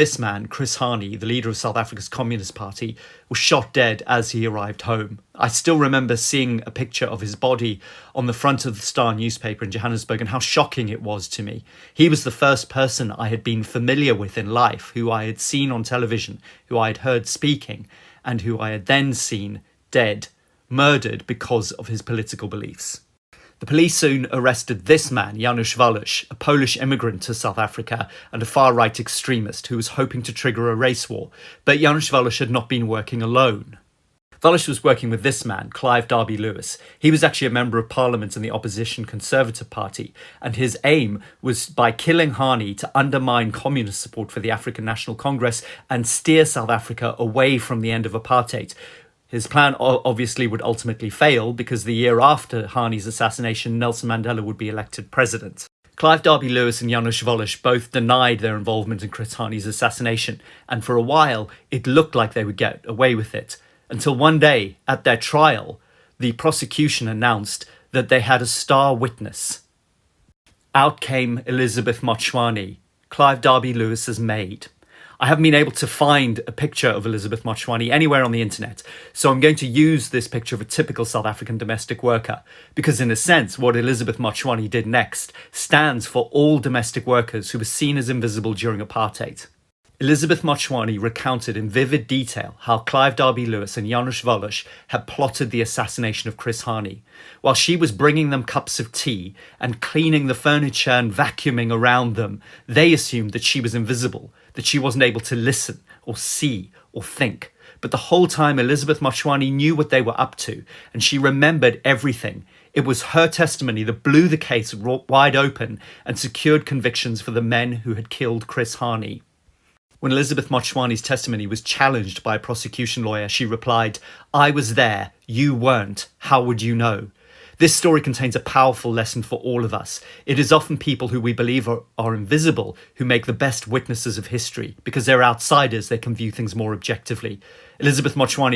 This man, Cris Hani, the leader of South Africa's Communist Party, was shot dead as he arrived home. I still remember seeing a picture of his body on the front of the Star newspaper in Johannesburg and how shocking it was to me. He was the first person I had been familiar with in life, who I had seen on television, who I had heard speaking, and who I had then seen dead, murdered because of his political beliefs. The police soon arrested this man, Janusz Wallerz, a Polish immigrant to South Africa and a far-right extremist who was hoping to trigger a race war. But Janusz Wallerz had not been working alone. Wallerz was working with this man, Clive Derby-Lewis. He was actually a member of parliament in the opposition Conservative Party, and his aim was, by killing Hani, to undermine communist support for the African National Congress and steer South Africa away from the end of apartheid. His plan obviously would ultimately fail because the year after Hani's assassination, Nelson Mandela would be elected president. Clive Derby-Lewis and Janusz Wallerz both denied their involvement in Cris Hani's assassination, and for a while it looked like they would get away with it. Until one day, at their trial, the prosecution announced that they had a star witness. Out came Elizabeth Moshwani, Clive Derby-Lewis's maid. I haven't been able to find a picture of Elizabeth Moshwani anywhere on the internet, so I'm going to use this picture of a typical South African domestic worker, because in a sense, what Elizabeth Moshwani did next stands for all domestic workers who were seen as invisible during apartheid. Elizabeth Moshwani recounted in vivid detail how Clive Derby-Lewis and Janusz Wallerz had plotted the assassination of Cris Hani. While she was bringing them cups of tea and cleaning the furniture and vacuuming around them, they assumed that she was invisible, that she wasn't able to listen or see or think. But the whole time Elizabeth Moshwani knew what they were up to, and she remembered everything. It was her testimony that blew the case wide open and secured convictions for the men who had killed Cris Hani. When Elizabeth Moshwani's testimony was challenged by a prosecution lawyer, she replied, "I was there, you weren't, how would you know?" This story contains a powerful lesson for all of us. It is often people who we believe are invisible who make the best witnesses of history. Because they're outsiders, they can view things more objectively. Elizabeth Moshwani